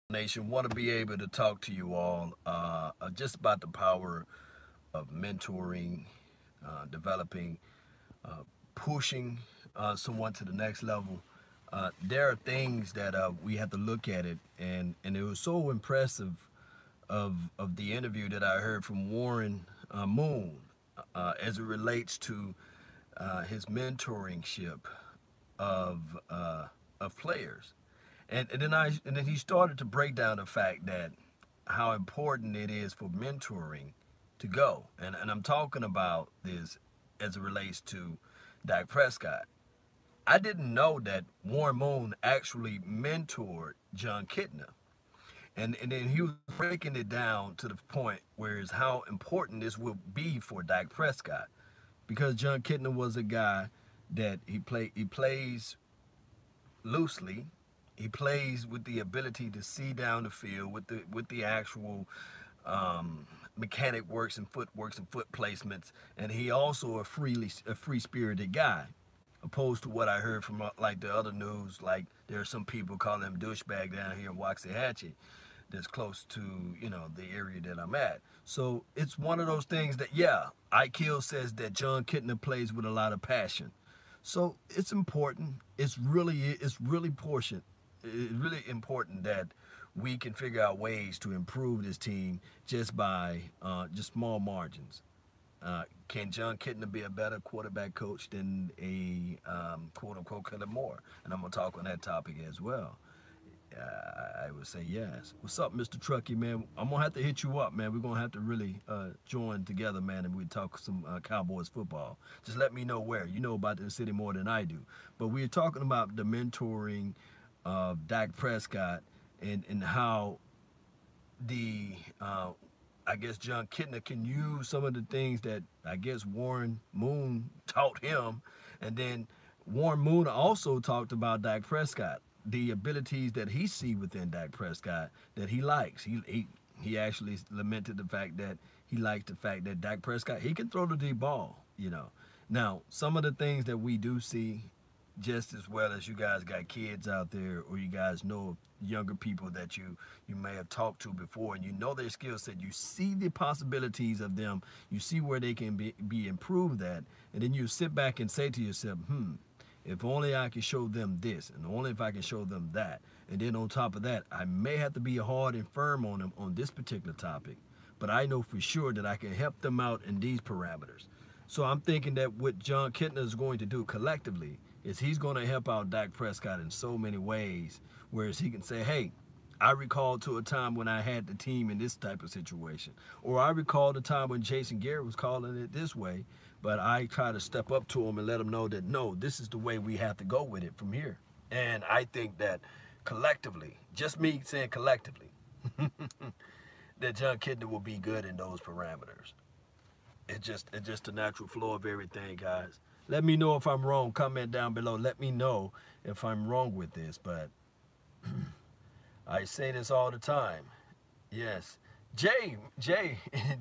Nation, want to be able to talk to you all just about the power of mentoring, developing, pushing someone to the next level. There are things that we have to look at it, and it was so impressive of the interview that I heard from Warren Moon as it relates to his mentoringship of players. And then he started to break down the fact that how important it is for mentoring to go. And I'm talking about this as it relates to Dak Prescott. I didn't know that Warren Moon actually mentored John Kitna. And then he was breaking it down to the point where is how important this will be for Dak Prescott. Because John Kitna was a guy that he plays loosely. He plays with the ability to see down the field with the actual mechanic works and foot placements, and he also a free spirited guy, opposed to what I heard from like the other news. Like there are some people calling him douchebag down here in Waxahachie, that's close to the area that I'm at. So it's one of those things that IQ says that John Kitna plays with a lot of passion. So it's important. It's really portion. It's really important that we can figure out ways to improve this team just by just small margins. Can John Kitna be a better quarterback coach than a quote unquote Kellen Moore? And I'm gonna talk on that topic as well. I would say yes. What's up, Mr. Truckee, man? I'm gonna have to hit you up, man. We're gonna have to really join together, man, and we talk some Cowboys football. Just let me know where. You know about the city more than I do. But we're talking about the mentoring of Dak Prescott and how the I guess John Kitna can use some of the things that I guess Warren Moon taught him, and then Warren Moon also talked about Dak Prescott, the abilities that he see within Dak Prescott that he likes. He actually lamented the fact that he likes the fact that Dak Prescott he can throw the deep ball. Now some of the things that we do see, just as well as you guys got kids out there or you guys know younger people that you may have talked to before, and you know their skill set, you see the possibilities of them, you see where they can be improved at, and then you sit back and say to yourself, if only I can show them this, and only if I can show them that. And then on top of that, I may have to be hard and firm on them on this particular topic, but I know for sure that I can help them out in these parameters. So I'm thinking that what John Kitna is going to do collectively is he's going to help out Dak Prescott in so many ways, whereas he can say, hey, I recall to a time when I had the team in this type of situation. Or I recall the time when Jason Garrett was calling it this way, but I try to step up to him and let him know that, no, this is the way we have to go with it from here. And I think that collectively, just me saying collectively, that John Kitna will be good in those parameters. It's just the natural flow of everything, guys. Let me know if I'm wrong. Comment down below. Let me know if I'm wrong with this. But I say this all the time. Yes. Jay,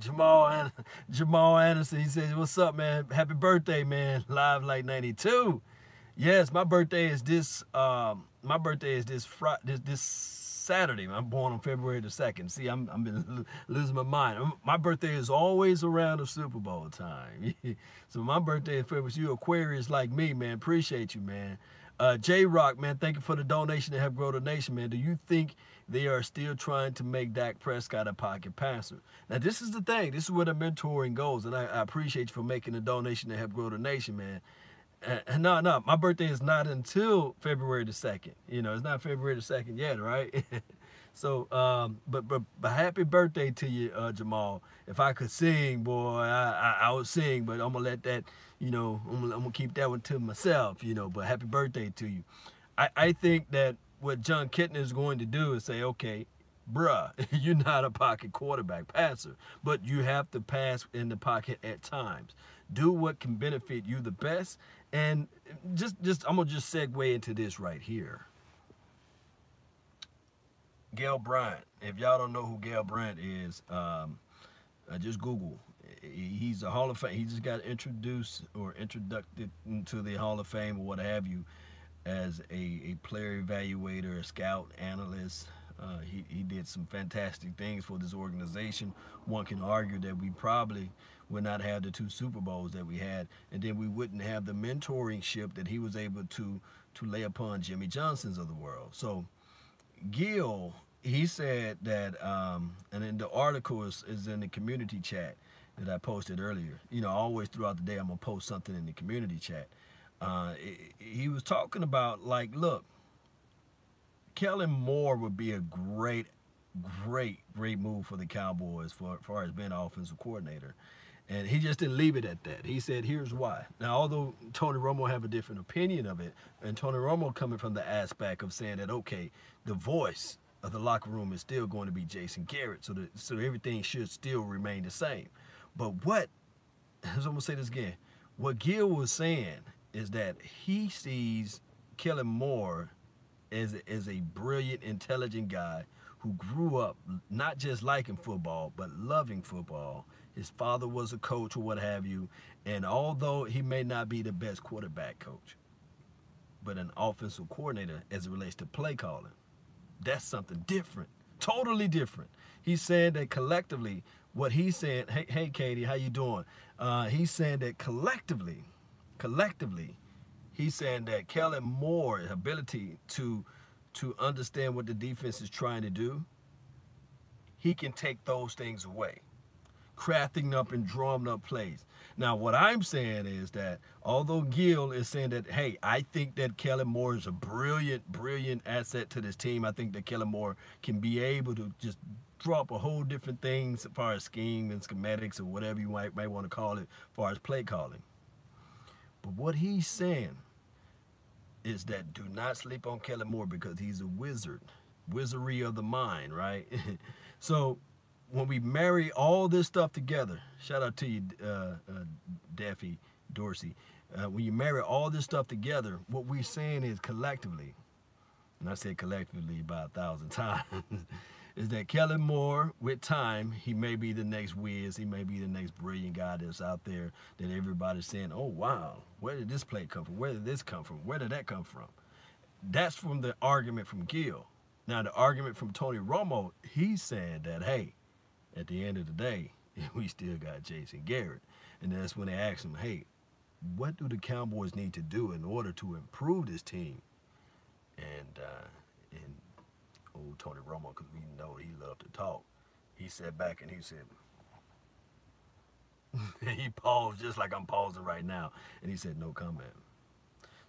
Jamal Anderson, he says, what's up, man? Happy birthday, man. Live like 92. Yes, my birthday is this Saturday. I'm born on February the 2nd. See, I'm been losing my mind. My birthday is always around the Super Bowl time. So my birthday is February. So you Aquarius like me, man. Appreciate you, man. J Rock, man, thank you for the donation to help grow the nation, man. Do you think they are still trying to make Dak Prescott a pocket passer? Now, this is the thing. This is where the mentoring goes, and I appreciate you for making the donation to help grow the nation, man. No, my birthday is not until February the 2nd. It's not February the 2nd yet, right? So, but happy birthday to you, Jamal. If I could sing, boy, I would sing, but I'm gonna let that, I'm gonna keep that one to myself, But happy birthday to you. I think that what John Kitna is going to do is say, okay, bruh, you're not a pocket quarterback passer, but you have to pass in the pocket at times. Do what can benefit you the best, and I'm gonna just segue into this right here. Gil Brandt. If y'all don't know who Gil Brandt is, just Google. He's a Hall of Fame. He just got introduced or introduced into the Hall of Fame or what have you as a player evaluator, a scout, analyst, He did some fantastic things for this organization. One can argue that we probably would not have the 2 Super Bowls that we had, and then we wouldn't have the mentoring ship that he was able to lay upon Jimmy Johnsons of the world. So Gil, he said that, and in the article is in the community chat that I posted earlier. You know, always throughout the day I'm gonna post something in the community chat. He was talking about, like, look, Kellen Moore would be a great move for the Cowboys for far as being offensive coordinator. And he just didn't leave it at that. He said, here's why. Now, although Tony Romo have a different opinion of it, and Tony Romo coming from the aspect of saying that, okay, the voice of the locker room is still going to be Jason Garrett, so everything should still remain the same. But what, I'm going to say this again, what Gil was saying is that he sees Kellen Moore as a brilliant, intelligent guy who grew up not just liking football, but loving football. His father was a coach or what have you, and although he may not be the best quarterback coach, but an offensive coordinator as it relates to play calling, that's something different, totally different. He's saying that collectively, what he's saying, hey Katie, how you doing? He's saying that collectively, he's saying that Kellen Moore's ability to understand what the defense is trying to do, he can take those things away, crafting up and drawing up plays. Now, what I'm saying is that although Gil is saying that, hey, I think that Kellen Moore is a brilliant asset to this team. I think that Kellen Moore can be able to just drop a whole different things as far as scheme and schematics or whatever you might want to call it, as far as play calling. But what he's saying is that do not sleep on Kellen Moore because he's a wizardry of the mind, right? So when we marry all this stuff together, shout out to you, Daffy Dorsey. When you marry all this stuff together, what we're saying is collectively, and I say collectively about 1,000 times, is that Kellen Moore, with time, he may be the next whiz, he may be the next brilliant guy that's out there that everybody's saying, oh, wow, where did this play come from? Where did this come from? Where did that come from? That's from the argument from Gil. Now, the argument from Tony Romo, he's saying that, hey, at the end of the day, we still got Jason Garrett. And that's when they asked him, hey, what do the Cowboys need to do in order to improve this team? And old Tony Romo, because we know he loved to talk, he sat back and he said, he paused just like I'm pausing right now, and he said, no comment.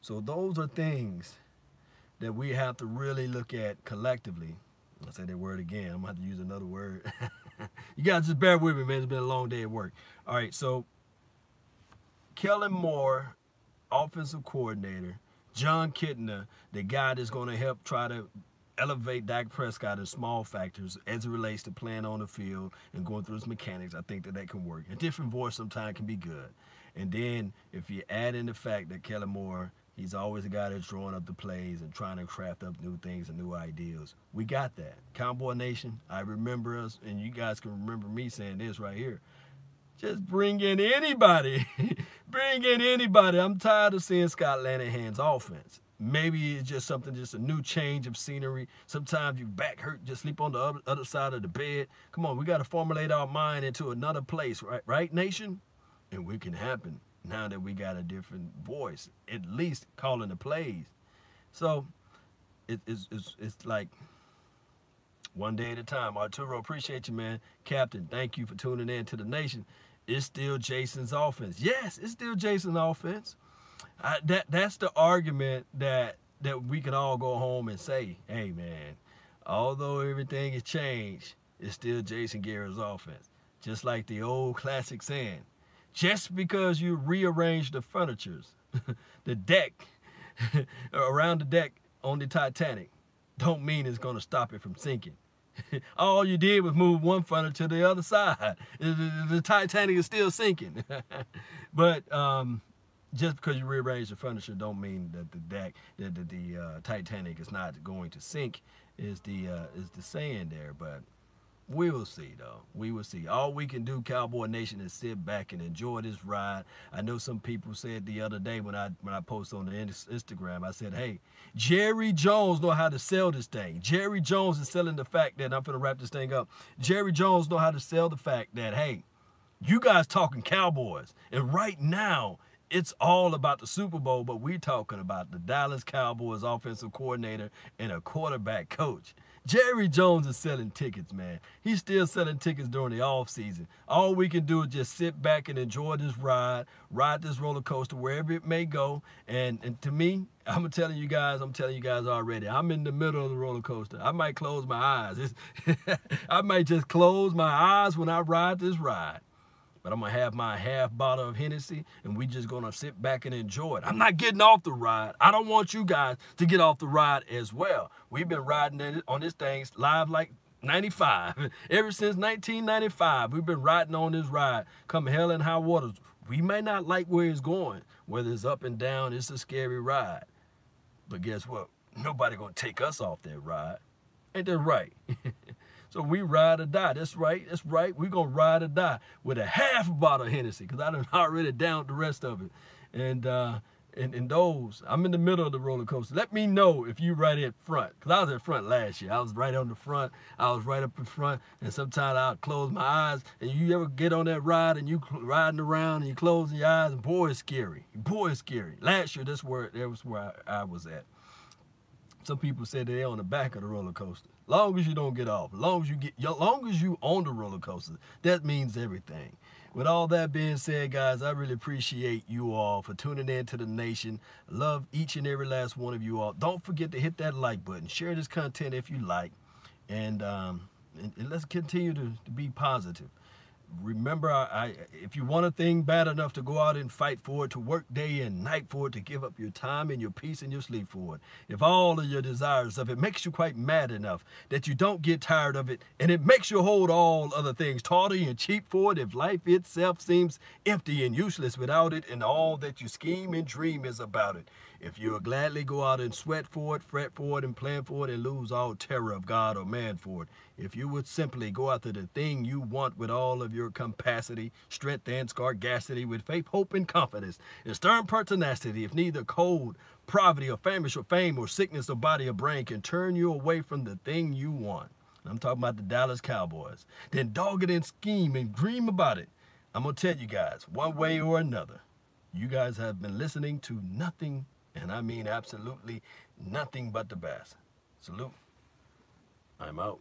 So those are things that we have to really look at collectively. I'll say that word again. I'm going to have to use another word. You guys just bear with me, man. It's been a long day at work. All right, so Kellen Moore, offensive coordinator, John Kitna, the guy that's going to help try to elevate Dak Prescott in small factors as it relates to playing on the field and going through his mechanics. I think that can work. A different voice sometimes can be good. And then if you add in the fact that Kellen Moore, he's always a guy that's drawing up the plays and trying to craft up new things and new ideas. We got that. Cowboy Nation, I remember us, and you guys can remember me saying this right here. Just bring in anybody. Bring in anybody. I'm tired of seeing Scott Lanahan's offense. Maybe it's just something, just a new change of scenery. Sometimes your back hurt, just sleep on the other side of the bed. Come on, we got to formulate our mind into another place, right, nation? And we can happen now that we got a different voice, at least calling the plays. So it's like one day at a time. Arturo, appreciate you, man. Captain, thank you for tuning in to the nation. It's still Jason's offense. Yes, it's still Jason's offense. That's the argument that we can all go home and say, hey, man, although everything has changed, it's still Jason Garrett's offense. Just like the old classic saying, just because you rearrange the furnitures, the deck, around the deck on the Titanic, don't mean it's going to stop it from sinking. All you did was move one furniture to the other side. The Titanic is still sinking. But just because you rearrange the furniture don't mean that the deck, that the Titanic is not going to sink, is the saying there. But We will see, though. We will see. All we can do, Cowboy Nation, is sit back and enjoy this ride. I know some people said the other day when I posted on the Instagram, I said, hey, Jerry Jones know how to sell this thing. Jerry Jones is selling the fact that, I'm going to wrap this thing up, Jerry Jones know how to sell the fact that, hey, you guys talking Cowboys. And right now, it's all about the Super Bowl, but we're talking about the Dallas Cowboys offensive coordinator and a quarterback coach. Jerry Jones is selling tickets, man. He's still selling tickets during the offseason. All we can do is just sit back and enjoy this ride this roller coaster wherever it may go. And to me, I'm telling you guys already, I'm in the middle of the roller coaster. I might close my eyes. I might just close my eyes when I ride this ride. But I'm going to have my half bottle of Hennessy, and we just going to sit back and enjoy it. I'm not getting off the ride. I don't want you guys to get off the ride as well. We've been riding on this thing live like 95. Ever since 1995, we've been riding on this ride. Come hell and high waters. We may not like where it's going. Whether it's up and down, it's a scary ride. But guess what? Nobody going to take us off that ride. Ain't that right? So we ride or die. That's right. We're going to ride or die with a half bottle of Hennessy because I done already downed the rest of it. And those, I'm in the middle of the roller coaster. Let me know if you right at front because I was at front last year. I was right on the front. I was right up in front. And sometimes I'll close my eyes. And you ever get on that ride and you riding around and you closing your eyes and boy, it's scary. Boy, it's scary. Last year, that was where I was at. Some people say they're on the back of the roller coaster. Long as you don't get off, long as you on the roller coaster, that means everything. With all that being said, guys, I really appreciate you all for tuning in to the nation. Love each and every last one of you all. Don't forget to hit that like button. Share this content if you like, and let's continue to be positive. Remember, if you want a thing bad enough to go out and fight for it, to work day and night for it, to give up your time and your peace and your sleep for it, if all of your desires of it makes you quite mad enough that you don't get tired of it, and it makes you hold all other things tawdry and cheap for it, if life itself seems empty and useless without it, and all that you scheme and dream is about it, if you'll gladly go out and sweat for it, fret for it, and plan for it, and lose all terror of God or man for it, if you would simply go after the thing you want with all of your capacity, strength, and scarcity, with faith, hope, and confidence, and stern pertinacity, if neither cold, poverty, or fame, or sickness of body or brain can turn you away from the thing you want. I'm talking about the Dallas Cowboys. Then dog it and scheme and dream about it. I'm going to tell you guys, one way or another, you guys have been listening to nothing, and I mean absolutely nothing but the best. Salute. I'm out.